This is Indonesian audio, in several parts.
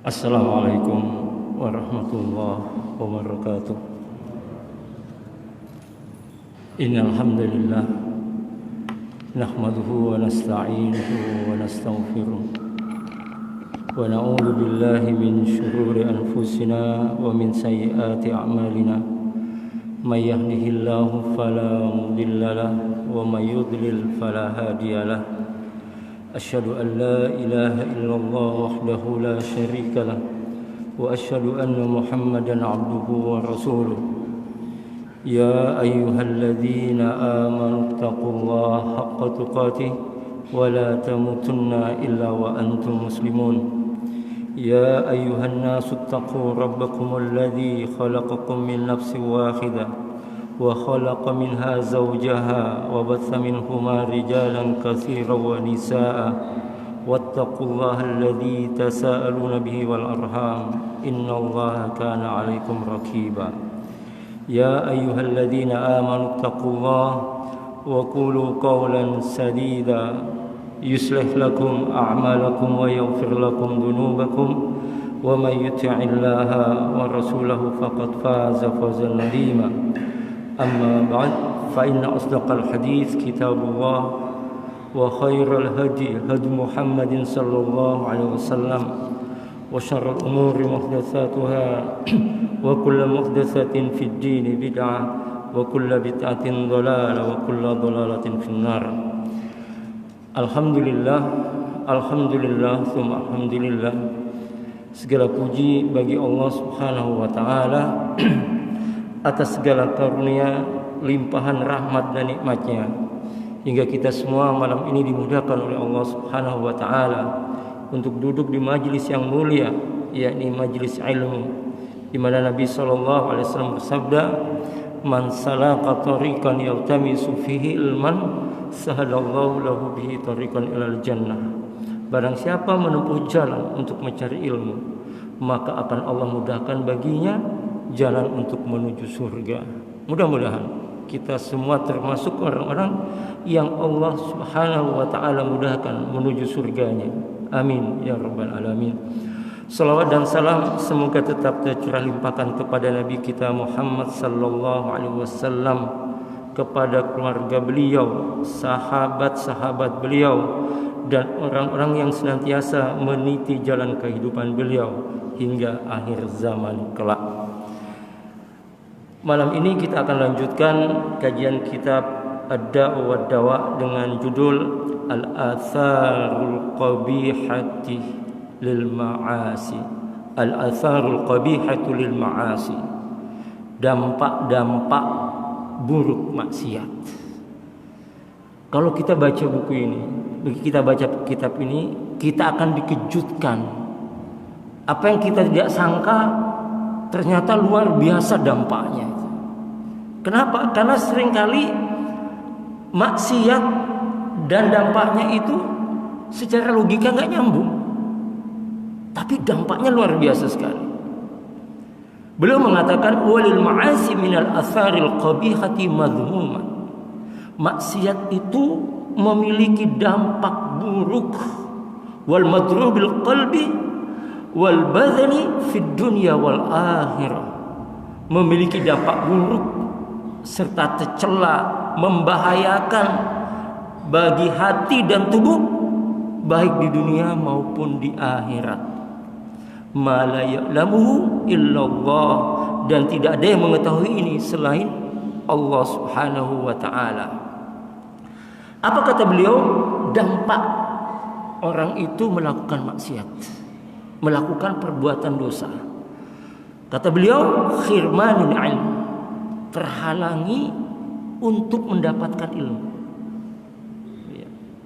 Assalamualaikum warahmatullahi wabarakatuh. Innal hamdalillah nahmaduhu wa nasta'inuhu wa nastaghfiruh wa na'udzu billahi min shururi anfusina wa min sayyiati a'malina. May yahdihillahu fala mudilla lahu wa may yudlil fala hadiya lahu. أشهد أن لا إله إلا الله وحده لا شريك له وأشهد أن محمدا عبده ورسوله يا أيها الذين آمنوا اتقوا الله حق تقاته ولا تموتن إلا وأنتم مسلمون يا أيها الناس اتقوا ربكم الذي خلقكم من نفس واحدة وخلق منها زوجها وبث منهما رجالا كثيرا ونساء واتقوا الله الذي تساءلون به والأرحام إن الله كان عليكم رقيبا يا أيها الذين آمنوا اتقوا الله وقولوا قولا سديدا يصلح لكم أعمالكم ويغفر لكم ذنوبكم ومن يطع الله ورسوله فقد فاز فوزا عظيما أما بعد فإن أصدق الحديث كتاب الله وخير الهدي هدي محمد صلى الله عليه وسلم وشر الأمور محدثاتها وكل محدثة في الدين بدعة وكل بدعة ضلالة وكل ضلالة في النار. Alhamdulillah, alhamdulillah, summa alhamdulillah. Segala puji bagi Allah Subhanahu wa taala atas segala karunia, limpahan rahmat dan nikmatnya, hingga kita semua malam ini dimudahkan oleh Allah Subhanahu wa taala untuk duduk di majelis yang mulia, yakni majelis ilmu, di mana Nabi sallallahu alaihi wasallam bersabda, "Man salaka tariqan yaltamisu fihi ilman, sahalallahu lahu bihi tariqan ilal jannah." Barang siapa menempuh jalan untuk mencari ilmu, maka akan Allah mudahkan baginya jalan untuk menuju surga. Mudah-mudahan kita semua termasuk orang-orang yang Allah Subhanahu wa taala mudahkan menuju surganya. Amin ya rabbal alamin. Salawat dan salam semoga tetap tercurah limpahkan kepada Nabi kita Muhammad sallallahu alaihi wasallam, kepada keluarga beliau, sahabat-sahabat beliau, dan orang-orang yang senantiasa meniti jalan kehidupan beliau hingga akhir zaman kelak. Malam ini kita akan lanjutkan kajian kitab Ad-Da'u wad-Dawa dengan judul Al-Atharul Qabihati lil Ma'asi. Al-Atharul Qabihatu lil Ma'asi. Dampak-dampak buruk maksiat. Kalau kita baca buku ini, kita baca kitab ini, kita akan dikejutkan. Apa yang kita tidak sangka ternyata luar biasa dampaknya. Kenapa? Karena seringkali maksiat dan dampaknya itu secara logika nggak nyambung, tapi dampaknya luar biasa sekali. Beliau mengatakan walil ma'asi minal atharil qabihati madhmuman. Maksiat itu memiliki dampak buruk, wal madrubil qalbi wal badani fid dunya wal akhirah. Memiliki dampak buruk serta tercela, membahayakan bagi hati dan tubuh, baik di dunia maupun di akhirat. Ma la ya'lamuhu illallah, dan tidak ada yang mengetahui ini selain Allah Subhanahu wa taala. Apa kata beliau? Dampak orang itu melakukan maksiat, melakukan perbuatan dosa. Kata beliau, khirmanul ilm, terhalangi untuk mendapatkan ilmu.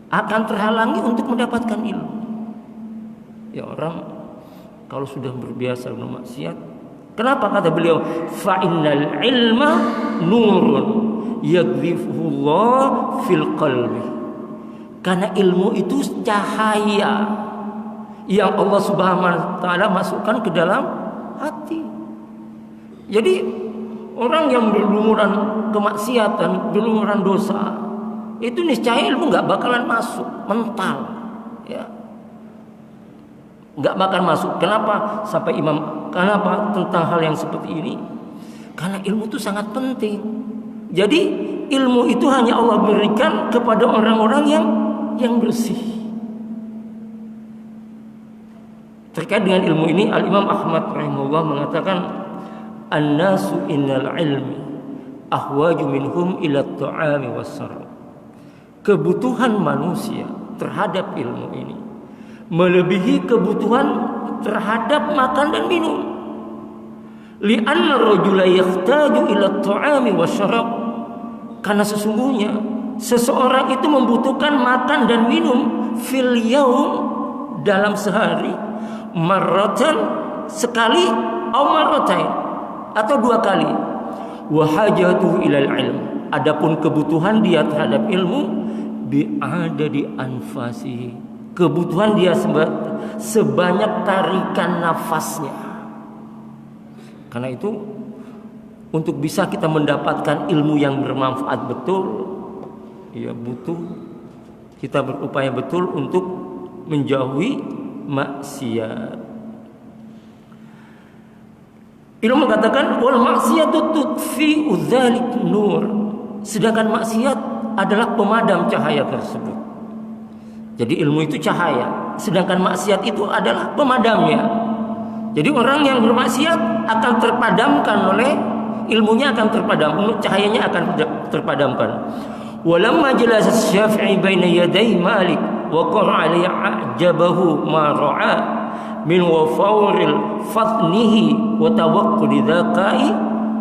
Akan terhalangi untuk mendapatkan ilmu. Ya, orang kalau sudah berbiasa bermaksiat, kenapa kata beliau? Fa innal ilma nurun yadhifullah fil qalbi. Karena ilmu itu cahaya yang Allah Subhanahu wa taala masukkan ke dalam hati. Jadi orang yang berlumuran kemaksiatan, berlumuran dosa, itu niscaya ilmu nggak bakalan masuk, mental, ya. nggak bakal masuk. Kenapa? Sampai kenapa tentang hal yang seperti ini? Karena ilmu itu sangat penting. Jadi ilmu itu hanya Allah berikan kepada orang-orang yang bersih. Terkait dengan ilmu ini, Al-Imam Ahmad rahimahullah mengatakan, "An-nasu innal ilmi ahwaju minhum ila at-ta'ami was-sarab." Kebutuhan manusia terhadap ilmu ini melebihi kebutuhan terhadap makan dan minum. Li'anna rajula yahtaju ila at-ta'ami was-sarab. Karena sesungguhnya seseorang itu membutuhkan makan dan minum fil yaum, dalam sehari, marratan, sekali, atau marratain, atau 2 kali. Wa hajatuhu ilal ilm. Adapun kebutuhan dia terhadap ilmu bi'adadi anfasihi. Kebutuhan dia sebanyak tarikan nafasnya. Karena itu untuk bisa kita mendapatkan ilmu yang bermanfaat betul, ya butuh kita berupaya betul untuk menjauhi maksiat. Ilmu mengatakan wal maksiatu tudfi'u dzalik nur. Sedangkan maksiat adalah pemadam cahaya tersebut. Jadi ilmu itu cahaya, sedangkan maksiat itu adalah pemadamnya. Jadi orang yang bermaksiat akan terpadamkan oleh ilmunya, akan terpadam, cahayanya akan terpadamkan. Walamma jalasa Syafi'i baina yaday Malik wa qara alayhi ajabahu ma ra'a min wafauril fatnihi wa tawaqqudi dzaqai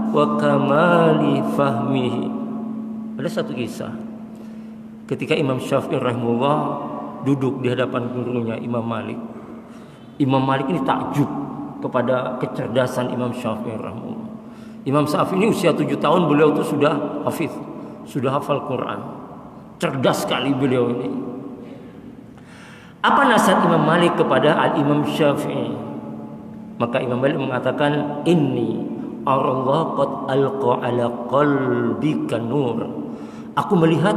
wa kamali fahmihi. Ada satu kisah ketika Imam Syafi'i rahimahullah duduk di hadapan gurunya Imam Malik. Imam Malik ini takjub kepada kecerdasan Imam Syafi'i rahimahullah. Imam Syafi'i ini usia 7 tahun, beliau itu sudah hafiz, sudah hafal Quran. Cerdas sekali beliau ini. Apa nasihat Imam Malik kepada Al-Imam Syafi'i? Maka Imam Malik mengatakan, "Inni arallah qad alqa ala qalbika nur." Aku melihat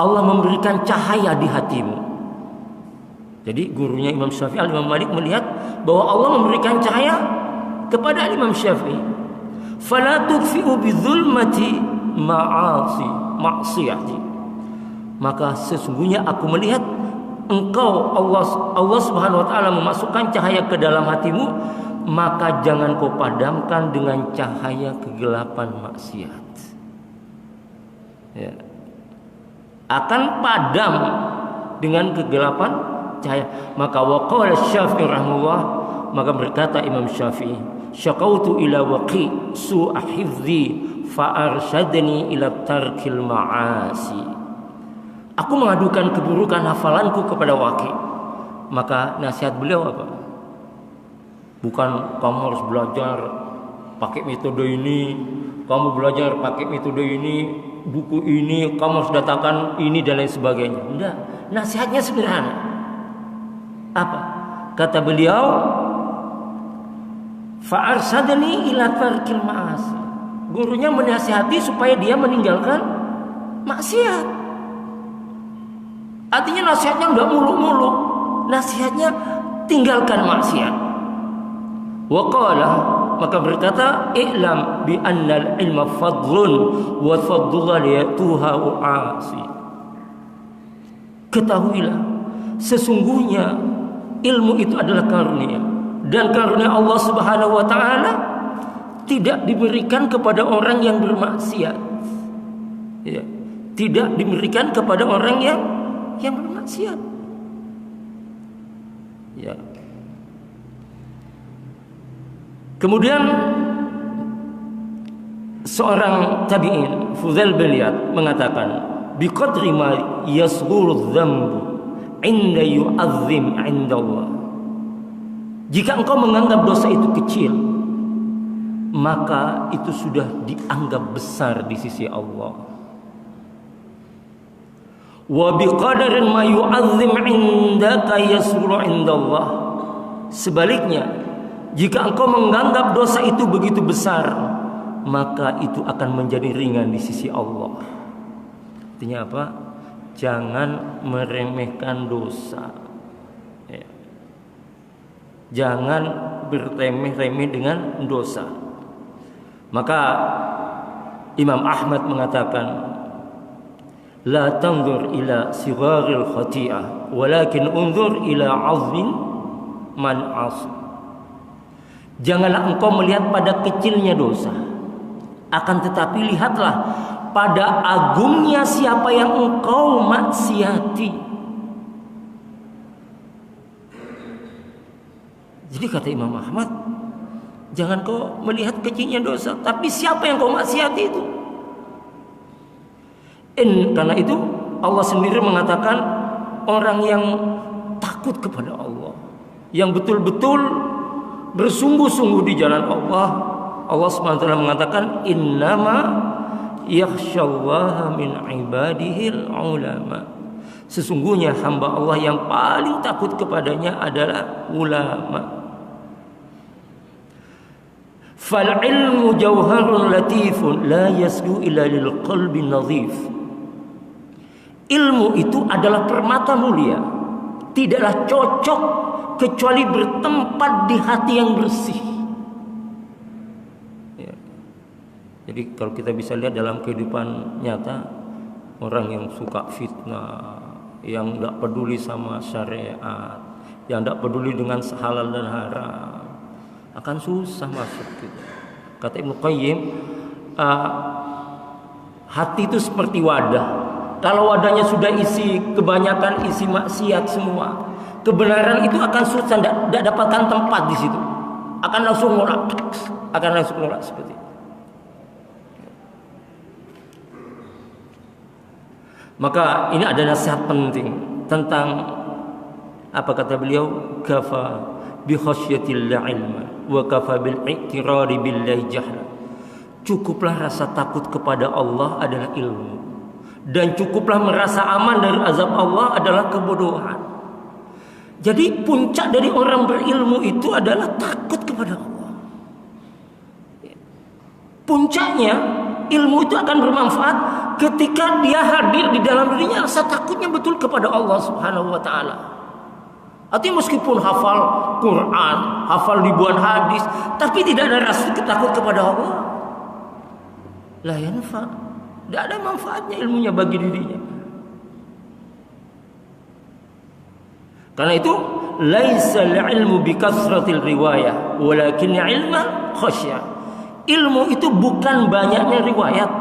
Allah memberikan cahaya di hatimu. Jadi gurunya Imam Syafi'i, Al-Imam Malik melihat bahwa Allah memberikan cahaya kepada Imam Syafi'i. Fala tudfi'u bidzulmati ma'siyati. Maka sesungguhnya aku melihat engkau Allah Subhanahu wa taala memasukkan cahaya ke dalam hatimu, maka jangan kau padamkan dengan cahaya kegelapan maksiat. Ya. Akan padam dengan kegelapan cahaya. Maka waqala Syafi'i rahimahullah, maka berkata Imam Syafi'i, syaqautu ila waqi su'a hifzi fa arsyadni ila tarkil ma'asi. Aku mengadukan keburukan hafalanku kepada Waqi. Maka nasihat beliau apa? Bukan kamu harus belajar pakai metode ini, kamu belajar pakai metode ini, buku ini, kamu harus datangkan ini dan lain sebagainya. Enggak, nasihatnya sederhana. Apa? Kata beliau, fa'arsadani ila tarkil ma'asi. Gurunya menasihati supaya dia meninggalkan maksiat. Artinya nasihatnya enggak muluk-muluk. Nasihatnya tinggalkan maksiat. Wa qala, maka berkata, i'lam bi annal ilma fadlun wa fadlul yatuha u'asi. Ketahuilah, sesungguhnya ilmu itu adalah karunia, dan karunia Allah Subhanahu wa taala tidak diberikan kepada orang yang bermaksiat. Ya, tidak diberikan kepada orang yang bermaksiat. Ya. Kemudian seorang tabi'in, Fudail bin Iyad, mengatakan, biqadri ma yasghuru dzambu inda yu'azzim 'inda Allah. Jika engkau menganggap dosa itu kecil, maka itu sudah dianggap besar di sisi Allah. Wa biqadarin ma yu'azzim 'indaka yasghuru 'inda Allah. Sebaliknya, jika engkau menganggap dosa itu begitu besar, maka itu akan menjadi ringan di sisi Allah. Artinya apa? Jangan meremehkan dosa. Ya. Jangan berremeh-remeh dengan dosa. Maka Imam Ahmad mengatakan, la tanzur ila sigharil khati'ah walakin unzur ila 'azmin man 'as. Janganlah engkau melihat pada kecilnya dosa, akan tetapi lihatlah pada agungnya siapa yang engkau maksiati. Jadi kata Imam Ahmad, jangan kau melihat kecilnya dosa, tapi siapa yang kau maksiati itu. Karena itu Allah sendiri mengatakan orang yang takut kepada Allah, yang betul-betul bersungguh-sungguh di jalan Allah, Allah SWT mengatakan innama yakhsyallaha min ibadihil ulama. Sesungguhnya hamba Allah yang paling takut kepadanya adalah ulama. Fal ilmu jauharun latifun la yasdu illa lil qalbi nadhif. Ilmu itu adalah permata mulia, tidaklah cocok kecuali bertempat di hati yang bersih. Ya. Jadi kalau kita bisa lihat dalam kehidupan nyata, orang yang suka fitnah, yang tidak peduli sama syariat, yang tidak peduli dengan halal dan haram, akan susah masuk gitu. Kata Ibnu Qayyim, hati itu seperti wadah. Kalau wadahnya sudah kebanyakan isi maksiat semua, kebenaran itu akan susah, tidak dapatkan tempat di situ. Akan langsung ngorak seperti itu. Maka ini ada nasihat penting tentang apa kata beliau, kafa bi khasyatillah ilma wa kafa bil i'tirari billahi jahla. Cukuplah rasa takut kepada Allah adalah ilmu, dan cukuplah merasa aman dari azab Allah adalah kebodohan. Jadi puncak dari orang berilmu itu adalah takut kepada Allah. Puncaknya ilmu itu akan bermanfaat ketika dia hadir di dalam dirinya rasa takutnya betul kepada Allah Subhanahu wa taala. Artinya meskipun hafal Quran, hafal ribuan hadis, tapi tidak ada rasa takut kepada Allah, la yanfa. Tidak ada manfaatnya ilmunya bagi dirinya. Karena itu laisal ilmu bikasratil riwayah walakin ilma khasyah. Ilmu itu bukan banyaknya riwayat,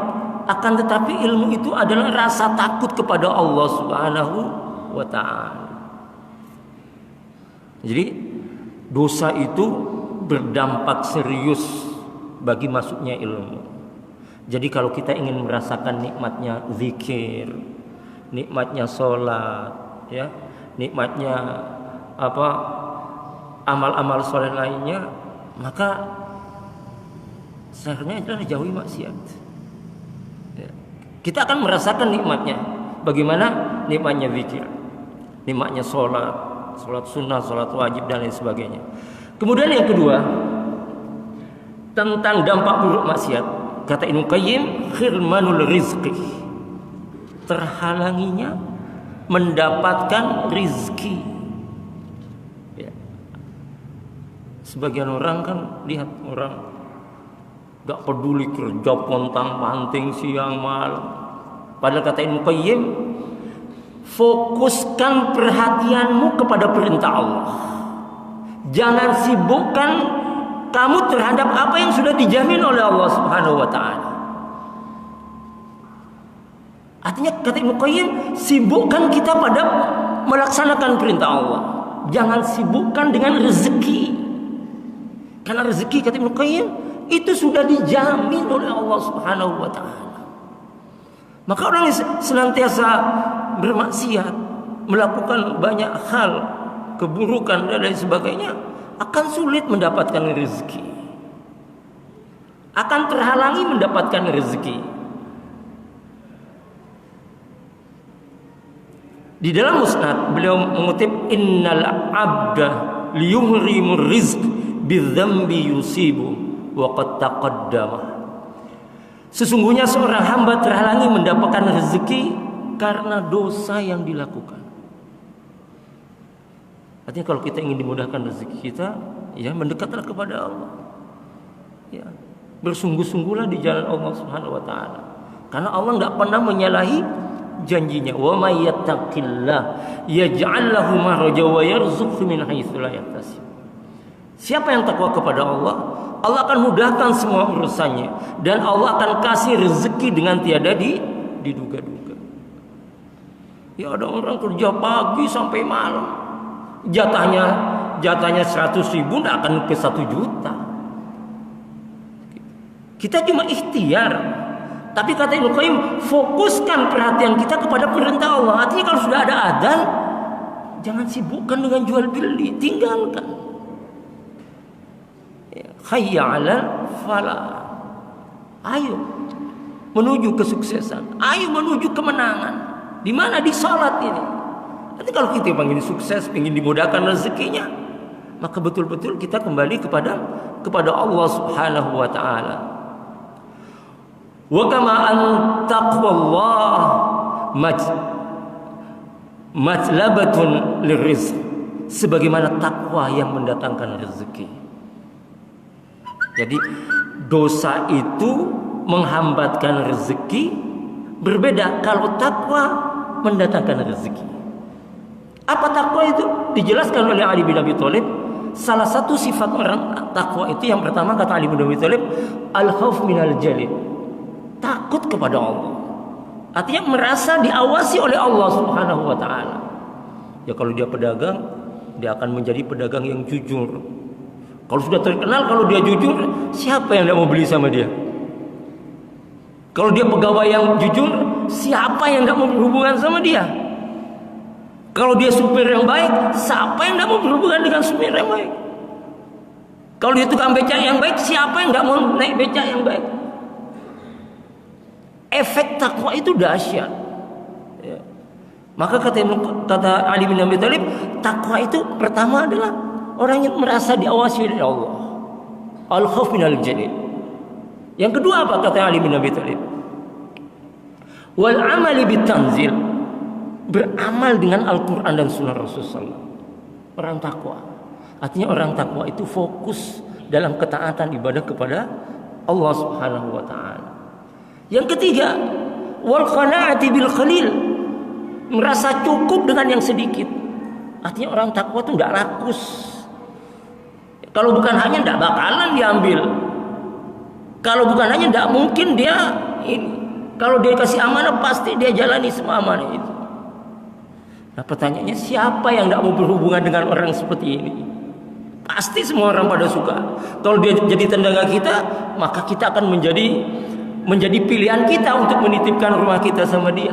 akan tetapi ilmu itu adalah rasa takut kepada Allah Subhanahu wa taala. Jadi dosa itu berdampak serius bagi masuknya ilmu. Jadi kalau kita ingin merasakan nikmatnya zikir, nikmatnya sholat, ya, nikmatnya amal-amal soleh lainnya, maka seharusnya adalah jauhi maksiat. Ya. Kita akan merasakan nikmatnya. Bagaimana nikmatnya zikir, nikmatnya sholat sunnah, sholat wajib dan lain sebagainya. Kemudian yang kedua, tentang dampak buruk maksiat. Kata Ibnu Qayyim, khirmanul rizqi, terhalanginya mendapatkan rizki. Ya. Sebagian orang kan lihat orang gak peduli kerja pontang-panting siang malam. Padahal kata Ibnu Qayyim, fokuskan perhatianmu kepada perintah Allah. Jangan sibukkan kamu terhadap apa yang sudah dijamin oleh Allah Subhanahu wa taala. Artinya kata Ibnu Qayyim, sibukkan kita pada melaksanakan perintah Allah. Jangan sibukkan dengan rezeki. Karena rezeki kata Ibnu Qayyim itu sudah dijamin oleh Allah Subhanahu wa taala. Maka orang yang senantiasa bermaksiat, melakukan banyak hal keburukan dan lain sebagainya, akan sulit mendapatkan rezeki, akan terhalangi mendapatkan rezeki. Di dalam Musnad beliau mengutip, innal abda liyuhrimur rizq bidzambi yusibu wa qad taqaddama. Sesungguhnya seorang hamba terhalangi mendapatkan rezeki karena dosa yang dilakukan. Artinya kalau kita ingin dimudahkan rezeki kita, ya mendekatlah kepada Allah. Ya, bersungguh-sungguhlah di jalan Allah Subhanahu wa taala. Karena Allah enggak pernah menyalahi janjinya. Wa may yattaqillah yaj'al lahu makhraja wa yarzuqhu min haitsu la yahtasib. Siapa yang takwa kepada Allah, Allah akan mudahkan semua urusannya dan Allah akan kasih rezeki dengan tiada diduga-duga. Ya ada orang kerja pagi sampai malam, jatahnya 100.000 tidak akan ke 1 juta. Kita cuma ikhtiar. Tapi kata Ibnu Qayyim, fokuskan perhatian kita kepada perintah Allah. Artinya kalau sudah ada adzan, jangan sibukkan dengan jual beli, tinggalkan. Hayya 'alal falah. Ayo menuju kesuksesan, ayo menuju kemenangan. Di mana? Di salat ini. Nanti kalau kita ingin sukses, ingin dimudahkan rezekinya, maka betul-betul kita kembali kepada Allah Subhanahu wa taala. Wa kama an taqwallah matlabatun lirizq. Sebagaimana takwa yang mendatangkan rezeki. Jadi dosa itu menghambatkan rezeki, berbeda kalau takwa mendatangkan rezeki. Apa takwa itu? Dijelaskan oleh Ali bin Abi Thalib. Salah satu sifat orang takwa itu yang pertama kata Ali bin Abi Thalib, al-khauf minal jalil. Takut kepada Allah. Artinya merasa diawasi oleh Allah Subhanahu wa taala. Ya kalau dia pedagang, dia akan menjadi pedagang yang jujur. Kalau sudah terkenal, kalau dia jujur, siapa yang tidak mau beli sama dia? Kalau dia pegawai yang jujur, siapa yang tidak mau berhubungan sama dia? Kalau dia supir yang baik, siapa yang tidak mau berhubungan dengan supir yang baik? Kalau dia tukang becak yang baik, siapa yang tidak mau naik becak yang baik? Efek takwa itu dahsyat. Ya. Maka kata Ali bin Abi Thalib, takwa itu pertama adalah orang yang merasa diawasi oleh Allah. Al-khauf minal jalil. Yang kedua apa kata Ali bin Abi Thalib? Wal amali bitanzil. Beramal dengan Al-Quran dan Sunnah Rasulullah. Orang takwa. Artinya orang takwa itu fokus dalam ketaatan ibadah kepada Allah Subhanahu wa taala. Yang ketiga, wal qanaati bil qalil. Merasa cukup dengan yang sedikit. Artinya orang takwa itu tidak rakus. Kalau bukan hanya tidak bakalan diambil. Kalau bukan hanya tidak mungkin dia ini. Kalau dia kasih amanah pasti dia jalani semua amanah itu. Nah pertanyaannya, siapa yang tidak mau berhubungan dengan orang seperti ini? Pasti semua orang pada suka. Kalau dia jadi tetangga kita, maka kita akan menjadi pilihan kita untuk menitipkan rumah kita sama dia,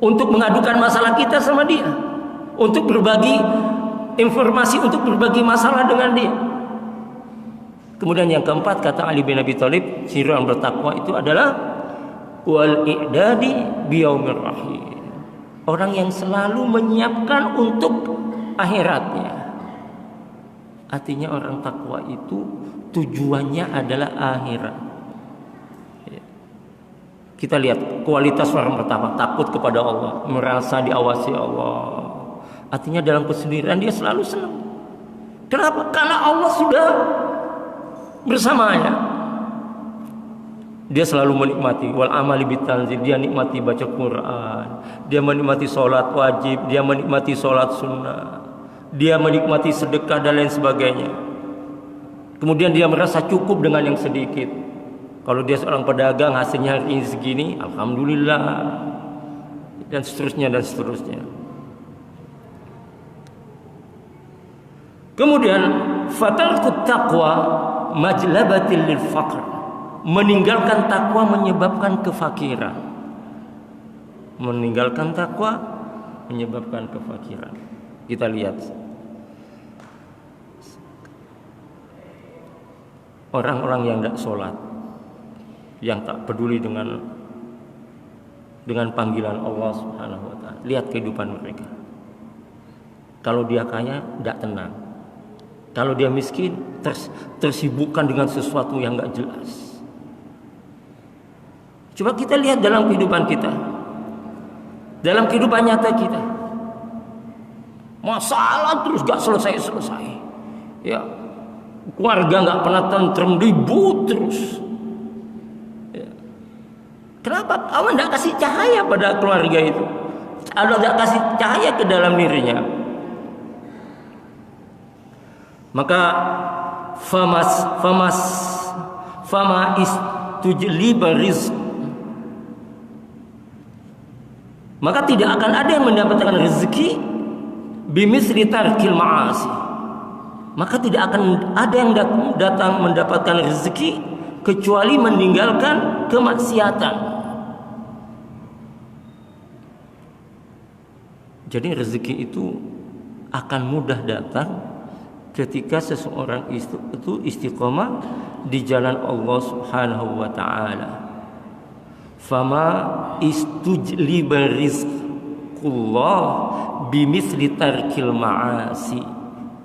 untuk mengadukan masalah kita sama dia, untuk berbagi informasi, untuk berbagi masalah dengan dia. Kemudian yang keempat kata Ali bin Abi Thalib, ciri orang bertakwa itu adalah wal i'dadi biyaumir rahim. Orang yang selalu menyiapkan untuk akhiratnya. Artinya orang takwa itu tujuannya adalah akhirat. Kita lihat kualitas orang pertama, takut kepada Allah, merasa diawasi Allah. Artinya dalam kesendirian dia selalu senang. Kenapa? Karena Allah sudah bersamanya. Dia selalu menikmati wal amali bitanzil, dia nikmati baca Quran, dia menikmati sholat wajib, dia menikmati sholat sunnah, dia menikmati sedekah dan lain sebagainya. Kemudian dia merasa cukup dengan yang sedikit. Kalau dia seorang pedagang, hasilnya hari ini segini, alhamdulillah, dan seterusnya dan seterusnya. Kemudian fatarkut taqwa majlabatil lil faqr. Meninggalkan takwa menyebabkan kefakiran. Meninggalkan takwa menyebabkan kefakiran. Kita lihat orang-orang yang tidak sholat, yang tak peduli dengan panggilan Allah Subhanahu wa taala. Lihat kehidupan mereka. Kalau dia kaya, tidak tenang. Kalau dia miskin, tersibukkan dengan sesuatu yang tidak jelas. Coba kita lihat dalam kehidupan kita, dalam kehidupan nyata kita. Masalah terus gak selesai-selesai. Ya, keluarga gak pernah tentrem, ribut terus. Ya. Kenapa? Allah gak kasih cahaya pada keluarga itu. Allah gak kasih cahaya ke dalam dirinya. Maka fama istujliba rizq, maka tidak akan ada yang mendapatkan rezeki bimisli tarkil ma'asi. Maka tidak akan ada yang datang mendapatkan rezeki kecuali meninggalkan kemaksiatan. Jadi rezeki itu akan mudah datang ketika seseorang itu istiqomah di jalan Allah Subhanahu wa taala. Fama istujliba rizqullah bimisli tarkil ma'asi.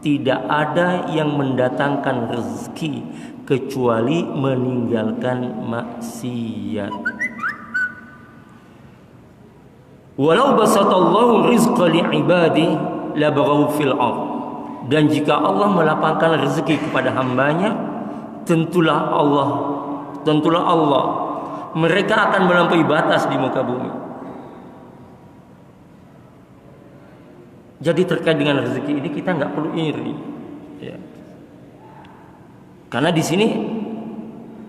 Tidak ada yang mendatangkan rezeki kecuali meninggalkan maksiat. Walau basatallahu rizqa li'ibadi labaghaw fil ardh. Dan jika Allah melapangkan rezeki kepada hambanya, tentulah Allah mereka akan melampaui batas di muka bumi. Jadi terkait dengan rezeki ini kita nggak perlu iri, ya. Karena di sini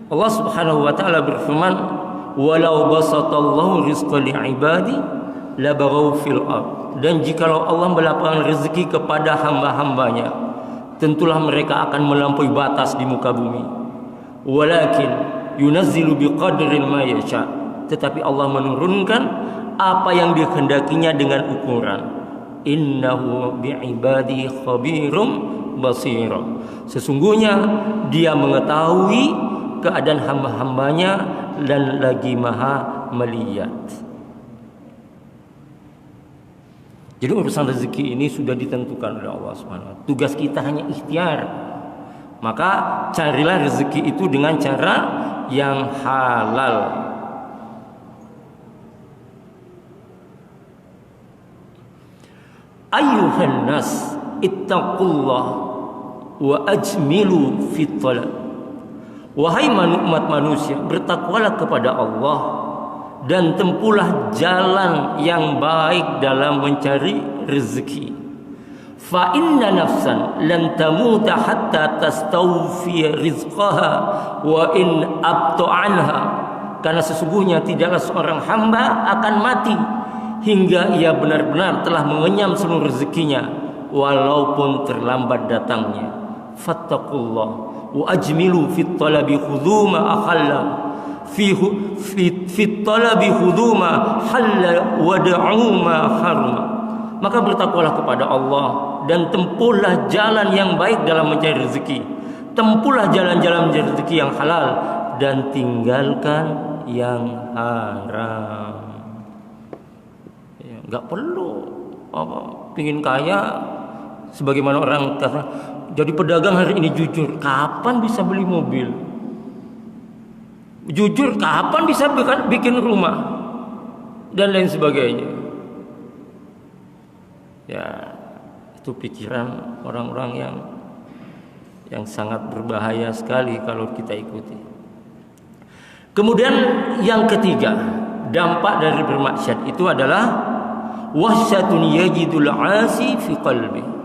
Allah Subhanahu wa taala berfirman, "Walau basatallahu rizqa li'ibadi labaghaw fil ardh." Dan jikalau Allah melapangkan rezeki kepada hamba-hambanya, tentulah mereka akan melampaui batas di muka bumi. Walakin yunazzilu biqadri ma yasha. Tetapi Allah menurunkan apa yang dikehendakinya dengan ukuran. Innahu bi'ibadi khabirum basira. Sesungguhnya Dia mengetahui keadaan hamba-hambanya dan lagi Maha melihat. Jadi urusan rezeki ini sudah ditentukan oleh Allah SWT. Tugas kita hanya ikhtiar. Maka carilah rezeki itu dengan cara yang halal. Ayyuhan nas ittaqullah wa ajmilu fit talab. Wahai umat manusia, bertakwalah kepada Allah dan tempuhlah jalan yang baik dalam mencari rezeki. Fa inna nafsan lan tamuta hatta tastawfi rizqaha wa in abta anha. Karena sesungguhnya tidaklah seorang hamba akan mati hingga ia benar-benar telah mengenyam seluruh rezekinya walaupun terlambat datangnya. Fattaqullah wa ajmilu fit talabi khudhu ma akhalla fi talabi khudhu ma halla wad'u ma harma. Maka bertakwalah kepada Allah dan tempuhlah jalan yang baik dalam mencari rezeki. Tempuhlah jalan-jalan mencari rezeki yang halal dan tinggalkan yang haram. Enggak perlu pingin kaya sebagaimana orang kata jadi pedagang hari ini jujur, kapan bisa beli mobil? Jujur, kapan bisa bikin rumah dan lain sebagainya. Ya, itu pikiran orang-orang yang sangat berbahaya sekali kalau kita ikuti. Kemudian yang ketiga, dampak dari bermaksiat itu adalah wahsyatun yajidul 'asi fi qalbi.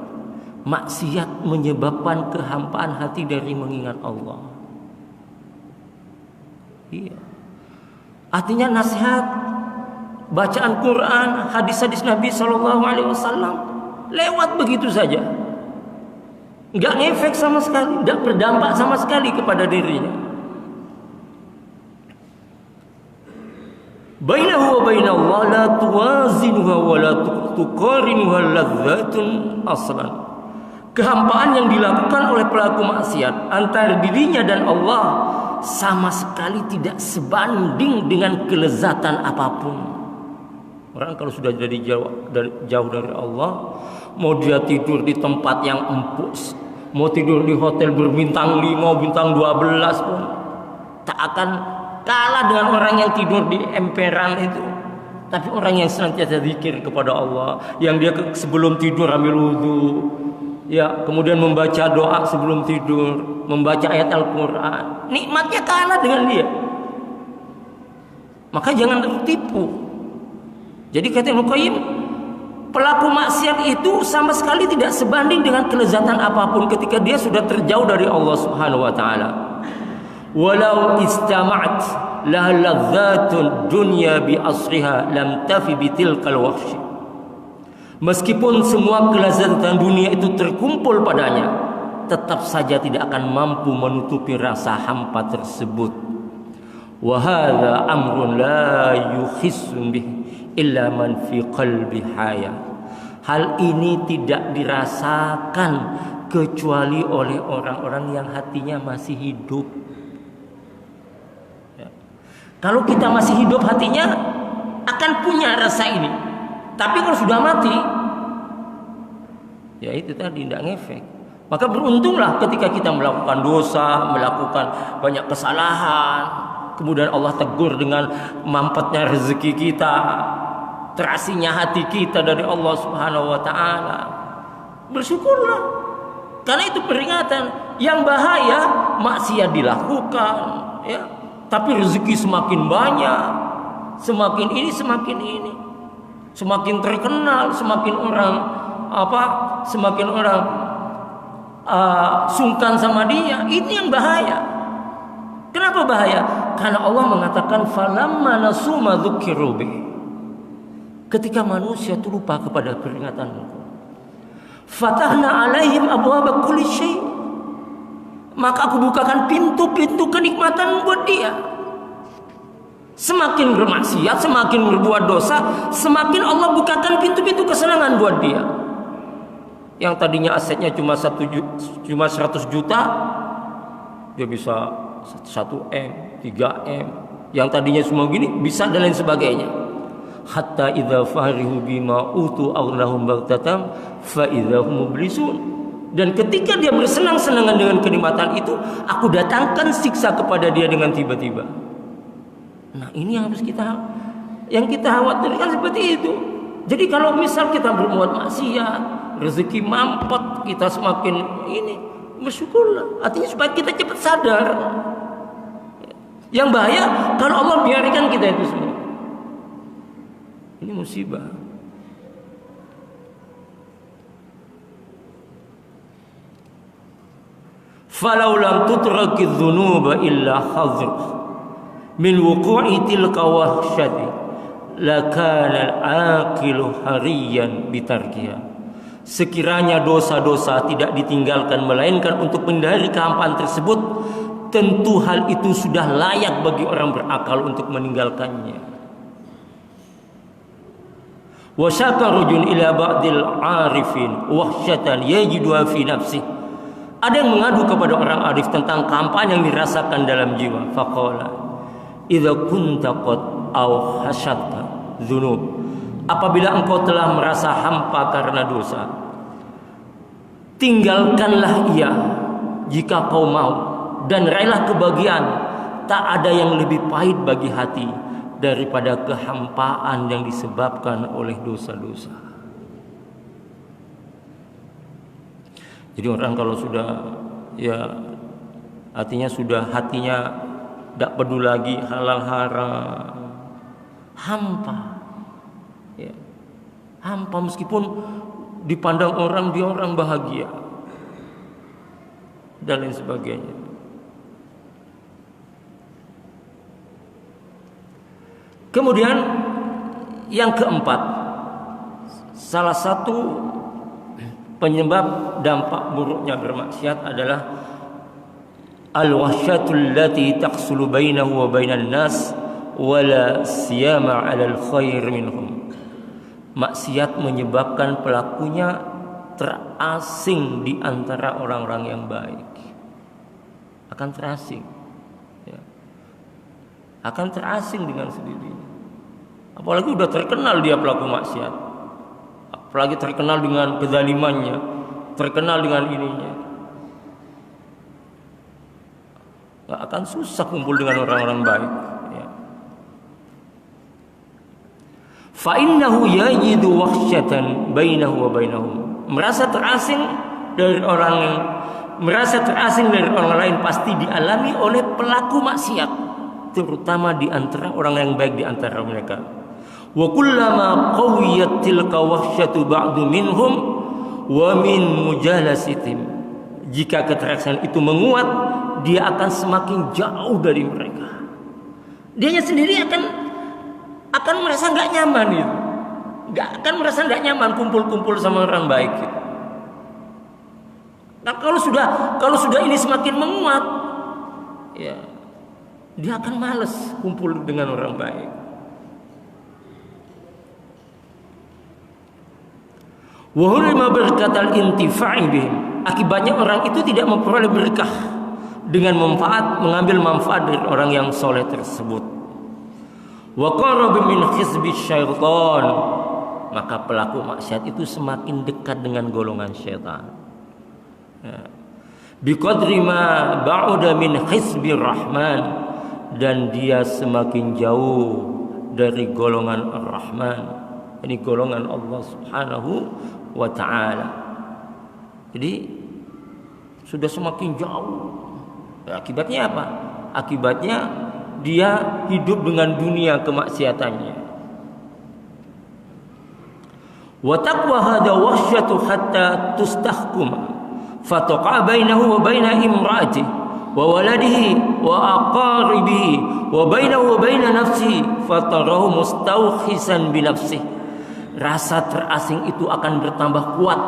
Maksiat menyebabkan kehampaan hati dari mengingat Allah. Iya. Artinya nasihat, bacaan Quran, hadis-hadis Nabi SAW lewat begitu saja, nggak ngefek sama sekali, nggak berdampak sama sekali kepada dirinya. Bainahu wa bainallah la tuwazinuha wa la tuqarinuha ladzatun aslan. Kehampaan yang dilakukan oleh pelaku maksiat antara dirinya dan Allah sama sekali tidak sebanding dengan kelezatan apapun. Orang kalau sudah jadi jauh dari Allah, mau dia tidur di tempat yang empuk, mau tidur di hotel berbintang 5, bintang 12 pun tak akan kalah dengan orang yang tidur di emperan itu. Tapi orang yang senantiasa zikir kepada Allah, yang dia sebelum tidur ambil wudu, ya, kemudian membaca doa sebelum tidur, membaca ayat Al-Quran, nikmatnya kalah dengan dia. Maka jangan tertipu. Jadi kata Ibnu Qayyim, pelaku maksiat itu sama sekali tidak sebanding dengan kelezatan apapun ketika dia sudah terjauh dari Allah Subhanahu wa taala. Walau istama'at la ladzatun dunya bi asriha lam tafi bitilkal wahsy. Meskipun semua kelezatan dunia itu terkumpul padanya, tetap saja tidak akan mampu menutupi rasa hampa tersebut. Wa hadza amrun la yukhissu bihi illa man fi qalbi haya. Hal ini tidak dirasakan kecuali oleh orang-orang yang hatinya masih hidup. Kalau kita masih hidup, hatinya akan punya rasa ini. Tapi kalau sudah mati, ya itu tadi, tidak ngefek. Maka beruntunglah ketika kita melakukan dosa, melakukan banyak kesalahan, kemudian Allah tegur dengan mampetnya rezeki kita, terasinya hati kita dari Allah Subhanahu wa taala. Bersyukurlah. Karena itu peringatan yang bahaya, maksiat dilakukan, ya. Tapi rezeki semakin banyak, semakin ini, semakin terkenal, semakin orang sungkan sama dia. Ini yang bahaya. Kenapa bahaya? Karena Allah mengatakan falamma nasu ma dzukiru bih. Ketika manusia itu lupa kepada peringatanmu, fatahna alaihim abwaaba kulli syai', maka aku bukakan pintu-pintu kenikmatan buat dia. Semakin bermaksiat, semakin berbuat dosa, semakin Allah bukakan pintu-pintu kesenangan buat dia. Yang tadinya asetnya cuma 100 juta, dia bisa 1M, 3M. Yang tadinya semua gini, bisa dan lain sebagainya. Hatta idza farihu bima utu aghnahum bagtatam fa idzahum mublisun. Dan ketika dia bersenang-senangan dengan kenikmatan itu, aku datangkan siksa kepada dia dengan tiba-tiba. Nah, ini yang harus kita khawatirkan seperti itu. Jadi kalau misal kita berbuat maksiat, rezeki mampet, kita semakin ini, bersyukurlah. Artinya supaya kita cepat sadar. Yang bahaya kalau Allah biarkan kita itu semua. Ini musibah. Falau lam tutraki dzunuba illa khadhr min wuqu'i tilka wahsyati lakana al-aqilu hariyan bitarkiha. Sekiranya dosa-dosa tidak ditinggalkan melainkan untuk menghindari kehampaan tersebut, tentu hal itu sudah layak bagi orang berakal untuk meninggalkannya. Wa syakarujun ila ba'dil 'arifin wahsyatan yajiduha fi nafsihi. Ada yang mengadu kepada orang arif tentang kehampaan yang dirasakan dalam jiwa. Faqala idza kunta qad aw hasatta dzunub, apabila engkau telah merasa hampa karena dosa, tinggalkanlah ia jika kau mau, dan raihlah kebahagiaan. Tak ada yang lebih pahit bagi hati daripada kehampaan yang disebabkan oleh dosa-dosa. Jadi orang kalau sudah, ya artinya sudah hatinya tidak peduli lagi halal haram, hampa, ya, hampa meskipun dipandang orang dia orang bahagia dan lain sebagainya. Kemudian yang keempat, salah satu penyebab dampak buruknya bermaksiat adalah al-wahsyatul lati taqsulu bainahu wa bainan nas wala siyama 'alal khair minhum. Maksiat menyebabkan pelakunya terasing di antara orang-orang yang baik. Akan terasing, ya. Akan terasing dengan sendirinya. Apalagi udah terkenal dia pelaku maksiat, apalagi terkenal dengan kezalimannya, terkenal dengan ininya, gak akan susah kumpul dengan orang-orang baik, ya. fa innahu yajidu wahsyatan bainahu wa bainahum. Merasa terasing dari orang lain pasti dialami oleh pelaku maksiat, terutama di antara orang yang baik di antara mereka. Wa kullama qawiyat tilka wahsyatu ba'du minhum wa min mujalasihim. Jika keterasan itu menguat, dia akan semakin jauh dari mereka. Dianya sendiri akan merasa nggak nyaman itu, akan merasa nggak nyaman kumpul-kumpul sama orang baik. Gitu. Nah, kalau sudah ini semakin menguat, ya dia akan malas kumpul dengan orang baik. Wa hurima berkatal intifa'i bihim. Akibatnya orang itu tidak memperoleh berkah dengan mengambil manfaat dari orang yang soleh tersebut. Wa qaraba min hizbi syaitan. Maka pelaku maksiat itu semakin dekat dengan golongan syaitan. Biqadri ma ba'uda min hizbi rahman, dan dia semakin jauh dari golongan ar-Rahman, ini golongan Allah Subhanahu wa ta'ala. Jadi sudah semakin jauh. Akibatnya apa? Akibatnya dia hidup dengan dunia kemaksiatannya. Wa taqwa hada wahsyatu hatta tustahkuma fataqa bainahu wa baina imraati wa waladihi wa aqaribihi wa bainahu wa baina nafsihi fatarahu mustawkhisan bi nafsihi. Rasa terasing itu akan bertambah kuat,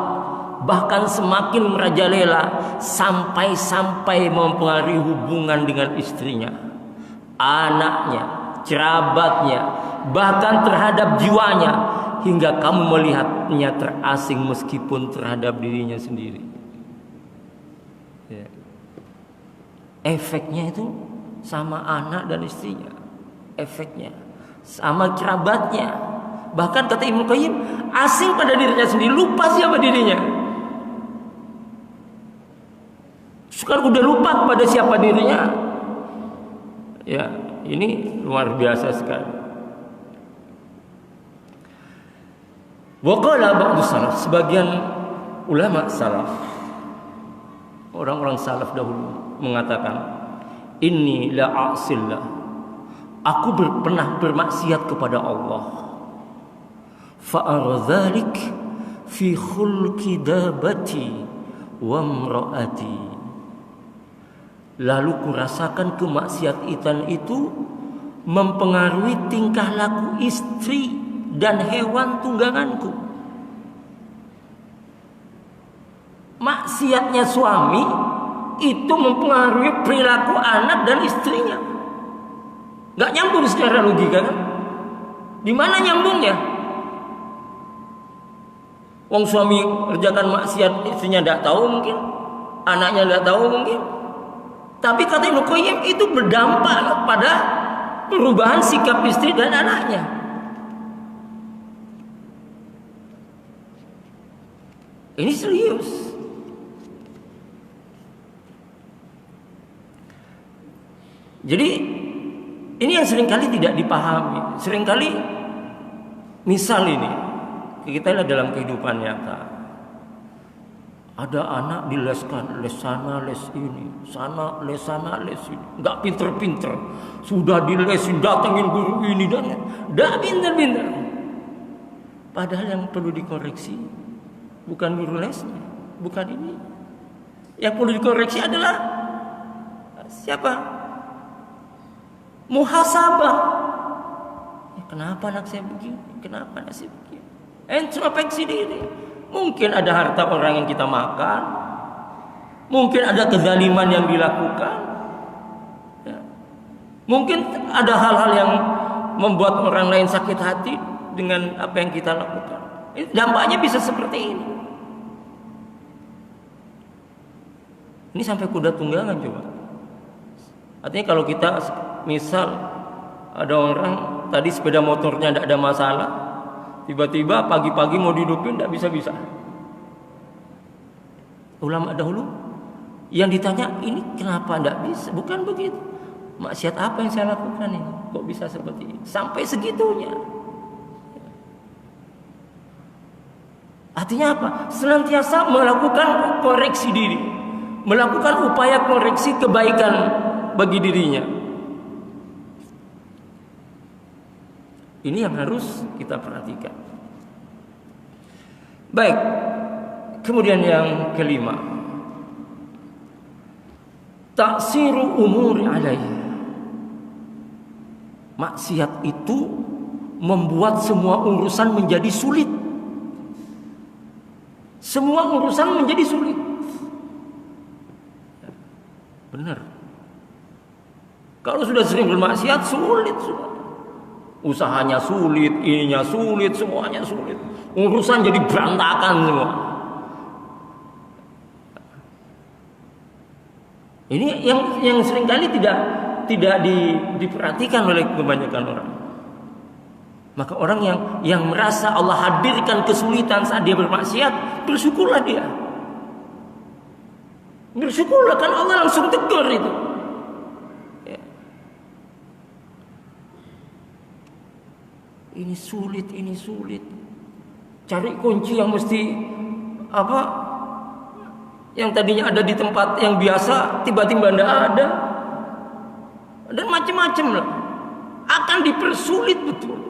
bahkan semakin merajalela sampai mempengaruhi hubungan dengan istrinya, anaknya, kerabatnya, bahkan terhadap jiwanya, hingga kamu melihatnya terasing meskipun terhadap dirinya sendiri. Ya. Efeknya itu sama anak dan istrinya, efeknya sama kerabatnya. Bahkan kata Ibnu Qayyim, asing pada dirinya sendiri, lupa siapa dirinya. Sekarang udah lupa pada siapa dirinya. Ya, ini luar biasa sekali. Wa qala ba'du salaf, sebagian ulama salaf, orang-orang salaf dahulu mengatakan, inni la a'sillah, aku pernah bermaksiat kepada Allah. Fa'arzalik fi khulqi dabati wa imraati. Lalu kurasakan kemaksiatan itu mempengaruhi tingkah laku istri dan hewan tungganganku. Maksiatnya suami itu mempengaruhi perilaku anak dan istrinya. Gak nyambung secara logika kan? Di mana nyambungnya? Wong suami kerjakan maksiat, istrinya tidak tahu mungkin, anaknya tidak tahu mungkin. Tapi kata Ibnu Qayyim itu berdampak pada perubahan sikap istri dan anaknya. Ini serius. Jadi ini yang seringkali tidak dipahami. Seringkali misal ini, kita lihat dalam kehidupan nyata, ada anak dileskan, les sana, les ini, sana, les sana, les ini, nggak pinter-pinter, sudah dilesin, datengin guru ini dan nggak pinter-pinter. Padahal yang perlu dikoreksi bukan guru lesnya, bukan ini. Yang perlu dikoreksi adalah siapa? Muhasabah. Ya, kenapa anak saya begini? Kenapa anak saya begini? Introspeksi diri. Mungkin ada harta orang yang kita makan, mungkin ada kezaliman yang dilakukan, ya. Mungkin ada hal-hal yang membuat orang lain sakit hati dengan apa yang kita lakukan. Dampaknya bisa seperti ini. Ini sampai kuda tunggangan coba. Artinya kalau kita misal ada orang tadi sepeda motornya tidak ada masalah, tiba-tiba pagi-pagi mau dihidupin tidak bisa-bisa. Ulama dahulu yang ditanya, ini kenapa tidak bisa? Bukan begitu. Maksiat apa yang saya lakukan ini? Kok bisa seperti ini? Sampai segitunya. Artinya apa? Senantiasa melakukan koreksi diri, melakukan upaya koreksi kebaikan bagi dirinya. Ini yang harus kita perhatikan. Baik. Kemudian yang kelima, taksiru umuri alaihi. Maksiat itu membuat semua urusan menjadi sulit. Semua urusan menjadi sulit. Benar. Kalau sudah sering bermaksiat, sulit sudah. Usahanya sulit, ininya sulit, semuanya sulit. Urusan jadi berantakan semua. Ini yang seringkali tidak diperhatikan oleh kebanyakan orang. Maka orang yang merasa Allah hadirkan kesulitan saat dia bermaksiat, bersyukurlah dia. Bersyukurlah, kan Allah langsung tegur itu. Ya. Ini sulit. Cari kunci yang mesti yang tadinya ada di tempat yang biasa, tiba-tiba tidak ada. Dan macam-macam lah. Akan dipersulit betul.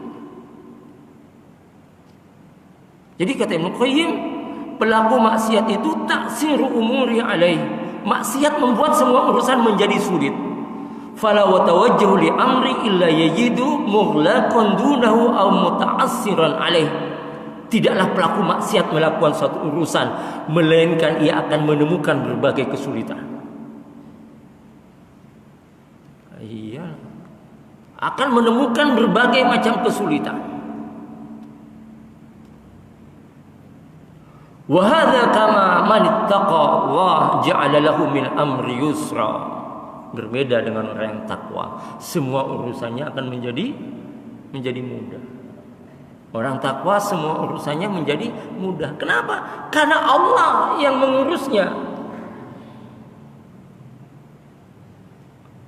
Jadi kata Ibnu Qayyim, pelaku maksiat itu taksiru umuri alaih. Maksiat membuat semua urusan menjadi sulit. Fala wa tawajjahu li amri illa yajidu mughlaqan dunahu aw muta'assiran alaih. Tidaklah pelaku maksiat melakukan suatu urusan, melainkan ia akan menemukan berbagai kesulitan. Iya, akan menemukan berbagai macam kesulitan. Wa hadza kama man ittaqa Allah ja'ala lahu min amri yusra. Berbeda dengan orang yang takwa, semua urusannya akan menjadi mudah. Orang takwa semua urusannya menjadi mudah. Kenapa? Karena Allah yang mengurusnya.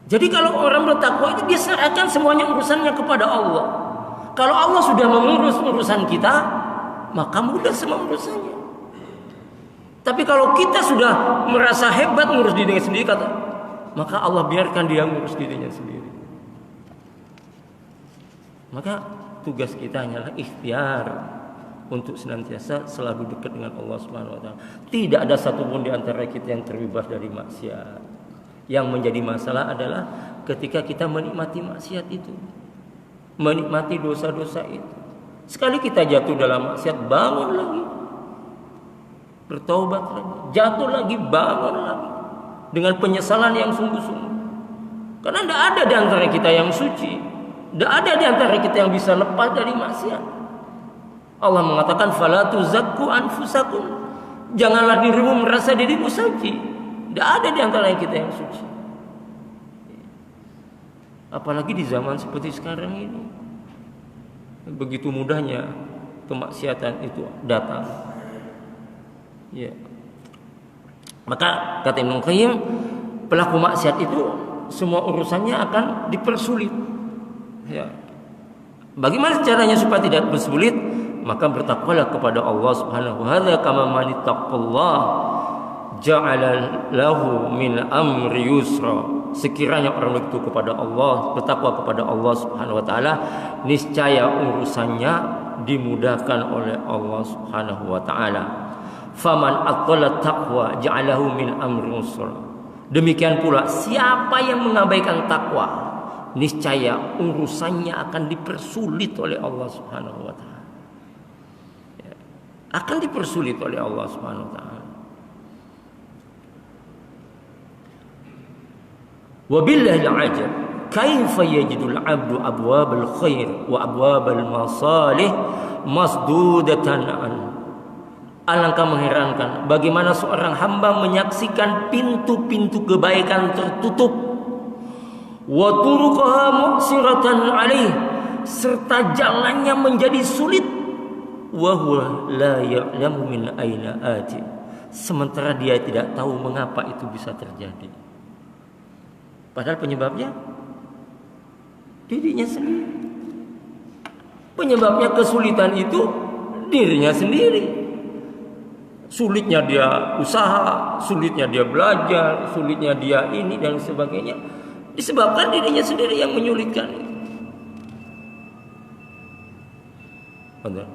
Jadi kalau orang bertakwa itu dia serahkan semuanya urusannya kepada Allah. Kalau Allah sudah mengurus urusan kita, maka mudah semua urusannya. Tapi kalau kita sudah merasa hebat ngurus dirinya sendiri, maka Allah biarkan dia ngurus dirinya sendiri. Maka tugas kita hanyalah ikhtiar untuk senantiasa selalu dekat dengan Allah Subhanahu wa taala. Tidak ada satupun di antara kita yang terbebas dari maksiat. Yang menjadi masalah adalah ketika kita menikmati maksiat itu, menikmati dosa-dosa itu. Sekali kita jatuh dalam maksiat, bangun lagi, bertaubat lagi, jatuh lagi, bangun lagi dengan penyesalan yang sungguh-sungguh. Karena tidak ada di antara kita yang suci, tidak ada di antara kita yang bisa lepas dari maksiat. Allah mengatakan, "Fala tuzakku anfusakum." Janganlah dirimu merasa dirimu suci. Tidak ada di antara kita yang suci. Apalagi di zaman seperti sekarang ini, begitu mudahnya kemaksiatan itu datang. Ya. Maka kata Ibnu Qayyim, pelaku maksiat itu semua urusannya akan dipersulit. Ya. Bagaimana caranya supaya tidak bersulit? Maka bertakwalah kepada Allah Subhanahu wa taala, kama man ittaqallah ja'ala lahu min amri yusra. Sekiranya orang itu kepada Allah, bertakwa kepada Allah Subhanahu wa taala, niscaya urusannya dimudahkan oleh Allah Subhanahu wa taala. Faman aqalla taqwa ja'alahu min amri yusra. Demikian pula siapa yang mengabaikan takwa, niscaya urusannya akan dipersulit oleh Allah Subhanahu wa taala. Ya. Akan dipersulit oleh Allah Subhanahu wa taala. Wabillahi al-ajab, kaifa yajidul 'abdu abwabal khair wa abwabal masalih masdudatan an. Alangkah mengherankan bagaimana seorang hamba menyaksikan pintu-pintu kebaikan tertutup, wa turuqaha mu'siratan alaih, serta jalannya menjadi sulit, wa huwa la ya'lamu min aina ati, sementara dia tidak tahu mengapa itu bisa terjadi. Padahal penyebabnya dirinya sendiri. Penyebabnya kesulitan itu dirinya sendiri. sulitnya dia usaha, sulitnya dia belajar, sulitnya dia ini dan sebagainya, disebabkan dirinya sendiri yang menyulitkan. Benar.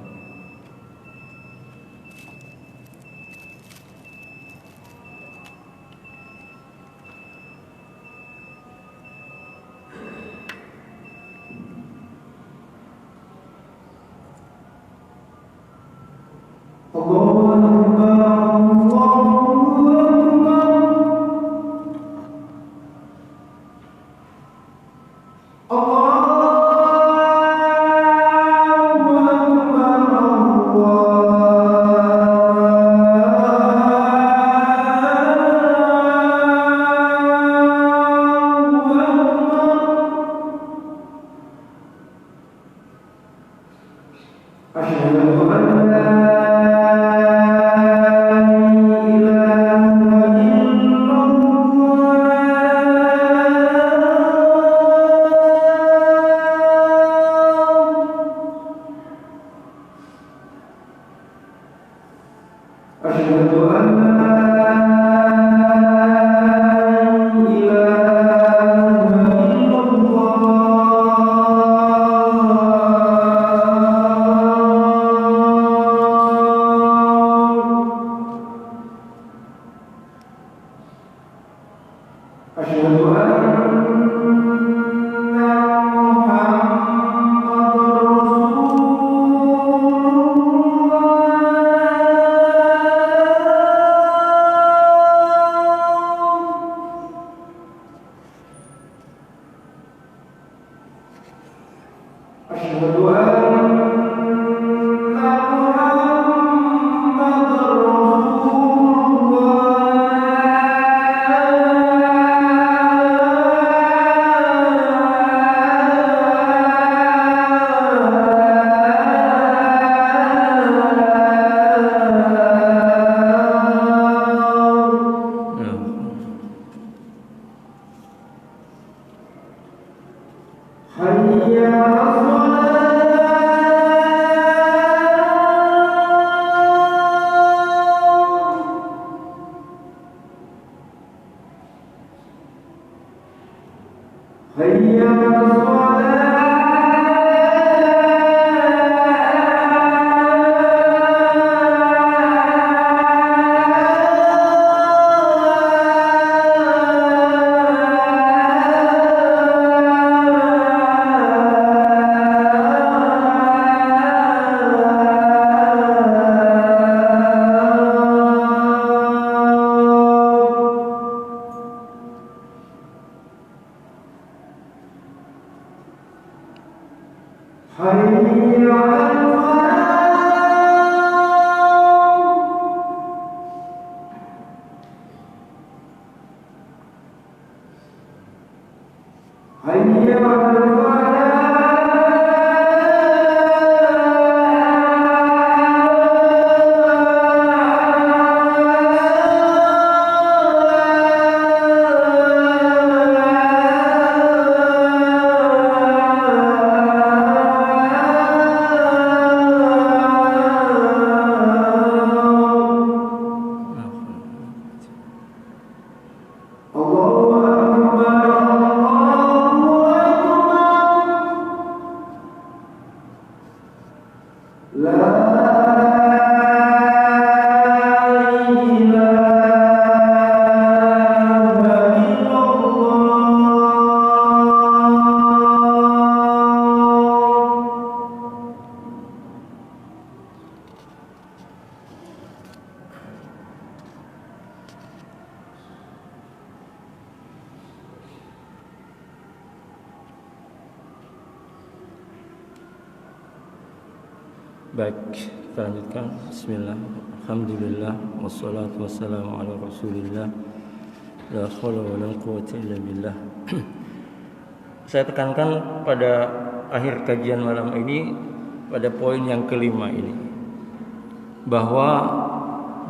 Baik, kita lanjutkan. Bismillah. Alhamdulillah wassalatu wassalamu ala Rasulillah. La haula wala quwwata illa billah. Saya tekankan pada akhir kajian malam ini pada poin yang kelima ini, bahwa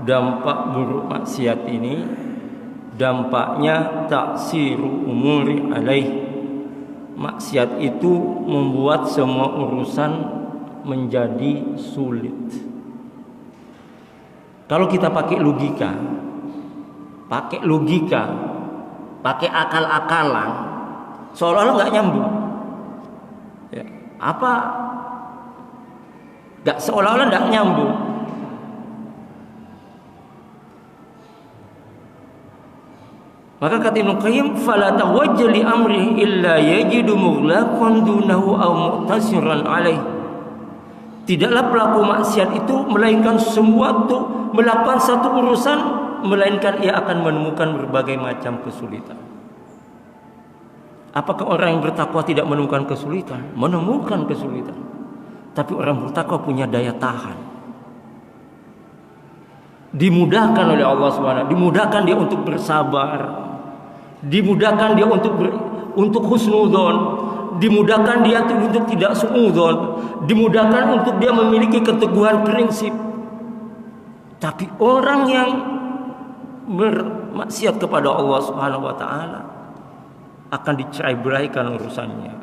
dampak buruk maksiat ini dampaknya taksiru umuri alaih. Maksiat itu membuat semua urusan menjadi sulit. Kalau kita pakai logika, pakai akal-akalan, seolah-olah nggak nyambung. Ya, apa? Nggak, seolah-olah nggak nyambung. Maka kata Ibnu Qayyim, fala tawajjal li amrihi illa yajidu mughlaqan dunahu aw mu'tasiran alaih. Tidaklah pelaku maksiat itu melainkan sesuatu, melakukan satu urusan, melainkan ia akan menemukan berbagai macam kesulitan. Apakah orang yang bertakwa tidak menemukan kesulitan? Menemukan kesulitan. Tapi orang bertakwa punya daya tahan. Dimudahkan oleh Allah SWT, dimudahkan dia untuk bersabar, dimudahkan dia untuk husnudzon, dimudahkan dia untuk tidak suudzon, dimudahkan untuk dia memiliki keteguhan prinsip. Tapi orang yang bermaksiat kepada Allah Subhanahu wa taala akan dicerai-beraikan urusannya.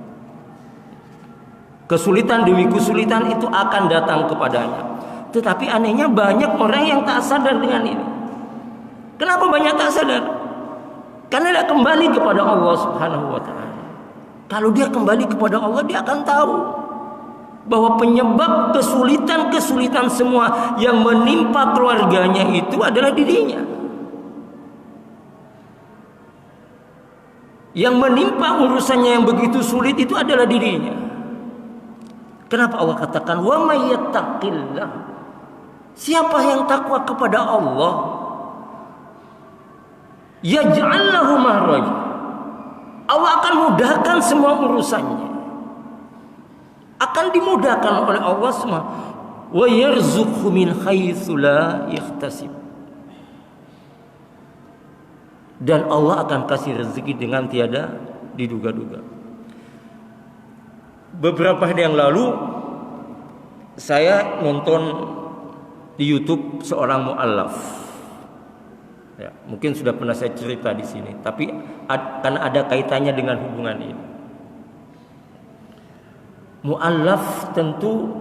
Kesulitan demi kesulitan itu akan datang kepadanya. Tetapi anehnya banyak orang yang tak sadar dengan ini. Kenapa banyak tak sadar? Karena dia kembali kepada Allah Subhanahu wa taala. Kalau dia kembali kepada Allah, dia akan tahu bahwa penyebab kesulitan-kesulitan semua yang menimpa keluarganya itu adalah dirinya. Yang menimpa urusannya yang begitu sulit itu adalah dirinya. Kenapa Allah katakan wa may yattaqillah? Siapa yang takwa kepada Allah, yaj'al lahu makhraja. Allah akan mudahkan semua urusannya. Akan dimudahkan oleh Allah semua. Wa yarzuqhu min haitsu la yahtasib. Dan Allah akan kasih rezeki dengan tiada diduga-duga. Beberapa hari yang lalu saya nonton di YouTube seorang mu'allaf. Ya, mungkin sudah pernah saya cerita di sini, tapi karena ada kaitannya dengan hubungan ini. Mu'allaf tentu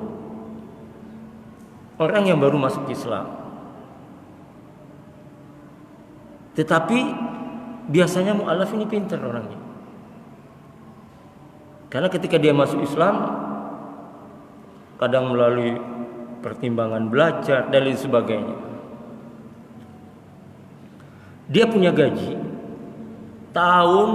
orang yang baru masuk Islam. Tetapi biasanya mu'allaf ini pintar orangnya. Karena ketika dia masuk Islam, kadang melalui pertimbangan belajar dan lain sebagainya, dia punya gaji tahun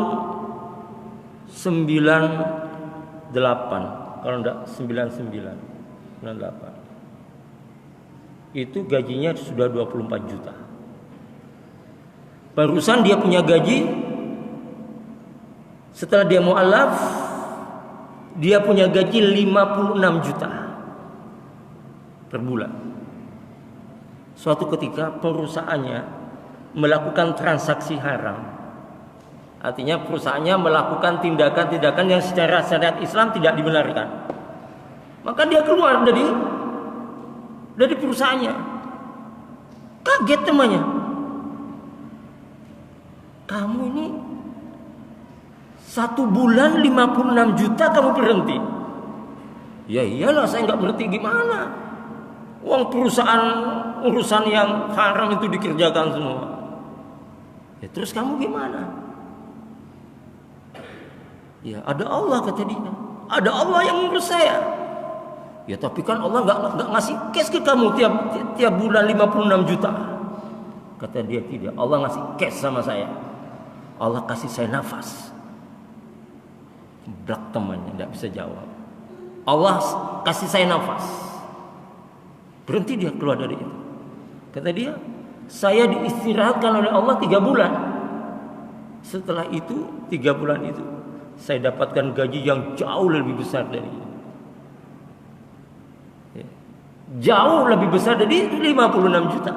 98, kalau enggak 98, itu gajinya sudah 24 juta. Barusan dia punya gaji, setelah dia mu'alaf, dia punya gaji 56 juta per bulan. Suatu ketika perusahaannya melakukan transaksi haram. Artinya perusahaannya melakukan tindakan-tindakan yang secara syariat Islam tidak dibenarkan. Maka dia keluar dari perusahaannya. Kaget temannya. Kamu ini 1 bulan 56 juta kamu berhenti. Ya iyalah, saya nggak berhenti gimana? Uang perusahaan urusan yang haram itu dikerjakan semua. Ya terus kamu gimana? Ya ada Allah, kata dia. Ada Allah yang ngurus saya. Ya tapi kan Allah nggak ngasih cash ke kamu tiap bulan 56 juta. Kata dia, tidak. Allah ngasih cash sama saya. Allah kasih saya nafas. Blak temannya, tidak bisa jawab. Allah kasih saya nafas. Berhenti dia keluar dari itu. Kata dia, saya diistirahatkan oleh Allah 3 bulan. Setelah itu 3 bulan itu saya dapatkan gaji yang jauh lebih besar dari ini. Jauh lebih besar dari 56 juta.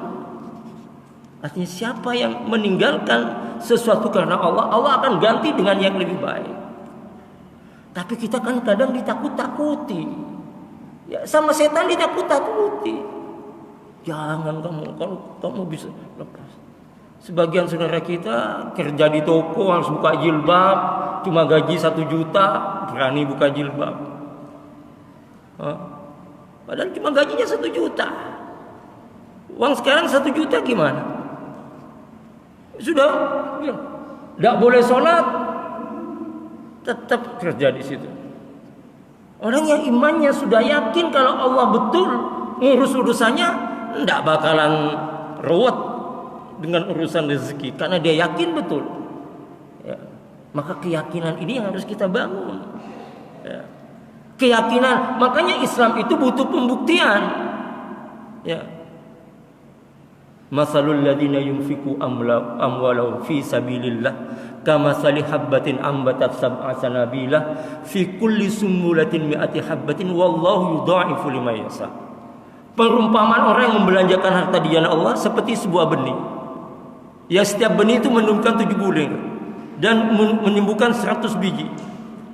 Artinya siapa yang meninggalkan sesuatu karena Allah, Allah akan ganti dengan yang lebih baik. Tapi kita kan kadang ditakut-takuti. Ya, sama setan ditakut-takuti. Jangan kamu bisa lepas. Sebagian saudara kita kerja di toko harus buka jilbab, cuma gaji 1 juta, berani buka jilbab. Padahal cuma gajinya 1 juta. Uang sekarang 1 juta gimana? Sudah tidak boleh sholat, tetap kerja di situ. Orang yang imannya sudah yakin kalau Allah betul ngurus urusannya, tidak bakalan ruwet dengan urusan rezeki karena dia yakin betul. Ya. Maka keyakinan ini yang harus kita bangun. Ya. Keyakinan, makanya Islam itu butuh pembuktian. Ya. Masalul ladzina yunfiqu amwalahum fi sabilillah kamathali habbatin ambatat sab'a sanabila fi kulli sumbulatin mi'ati habbatin wallahu yudha'ifu liman yasha. Perumpamaan orang yang membelanjakan harta di jalan Allah seperti sebuah benih. Ya, setiap benih itu menumbuhkan 7 bulir dan menyembuhkan 100 biji.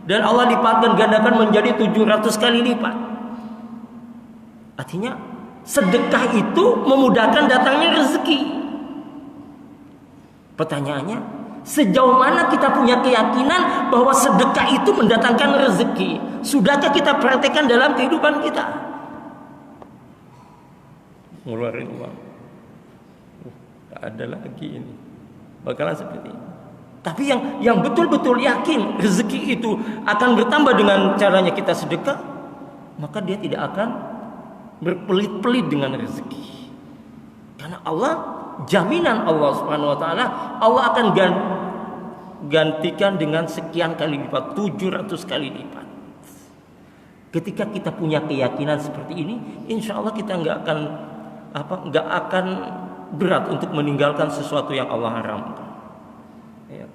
Dan Allah lipatkan gandakan menjadi 700 kali lipat. Artinya sedekah itu memudahkan datangnya rezeki. Pertanyaannya, sejauh mana kita punya keyakinan bahwa sedekah itu mendatangkan rezeki? Sudahkah kita praktekkan dalam kehidupan kita? Ngeluarin uang, gak ada lagi ini. Bakalan seperti ini. Tapi yang betul-betul yakin rezeki itu akan bertambah dengan caranya kita sedekah, maka dia tidak akan berpelit-pelit dengan rezeki. Karena Allah, jaminan Allah Subhanahu wa taala, Allah akan gantikan dengan sekian kali lipat, 700 kali lipat. Ketika kita punya keyakinan seperti ini, insya Allah kita nggak akan berat untuk meninggalkan sesuatu yang Allah haramkan. Ya.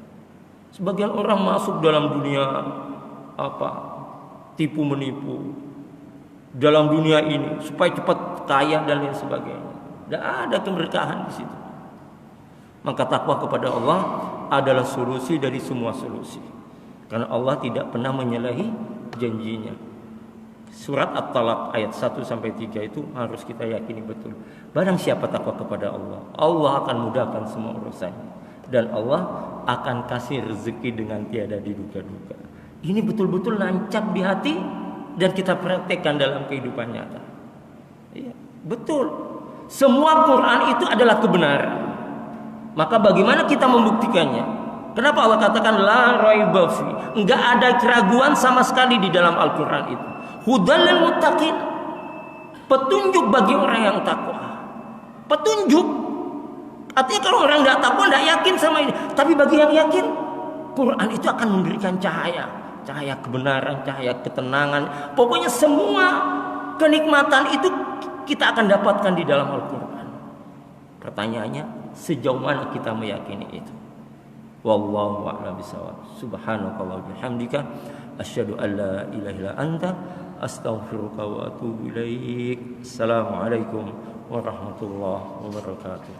Sebagian orang masuk dalam dunia tipu menipu dalam dunia ini supaya cepat kaya dan lain sebagainya. Tidak ada keberkahan di situ. Maka takwa kepada Allah adalah solusi dari semua solusi. Karena Allah tidak pernah menyalahi janjinya. Surat At-Talaq ayat 1 sampai 3 itu harus kita yakini betul. Barang siapa takwa kepada Allah, Allah akan mudahkan semua urusannya. Dan Allah akan kasih rezeki dengan tiada diduga-duga. Ini betul-betul nancap di hati dan kita praktekkan dalam kehidupan nyata. Iya, betul. Semua Quran itu adalah kebenaran. Maka bagaimana kita membuktikannya? Kenapa Allah katakan la raiba fi? Enggak ada keraguan sama sekali di dalam Al-Quran itu. Hudal lil muttaqin. Petunjuk bagi orang yang takwa. Petunjuk. Artinya kalau orang tidak takwa, tidak yakin sama ini. Tapi bagi yang yakin, Quran itu akan memberikan cahaya. Cahaya kebenaran, cahaya ketenangan. Pokoknya semua kenikmatan itu kita akan dapatkan di dalam Al-Quran. Pertanyaannya, sejauh mana kita meyakini itu? Wallahu a'lam bishawab. Subhanakallah bihamdika asyhadu an la ilaha illa anta astaghfiruka wa atubu ilaik. Assalamualaikum warahmatullahi wabarakatuh.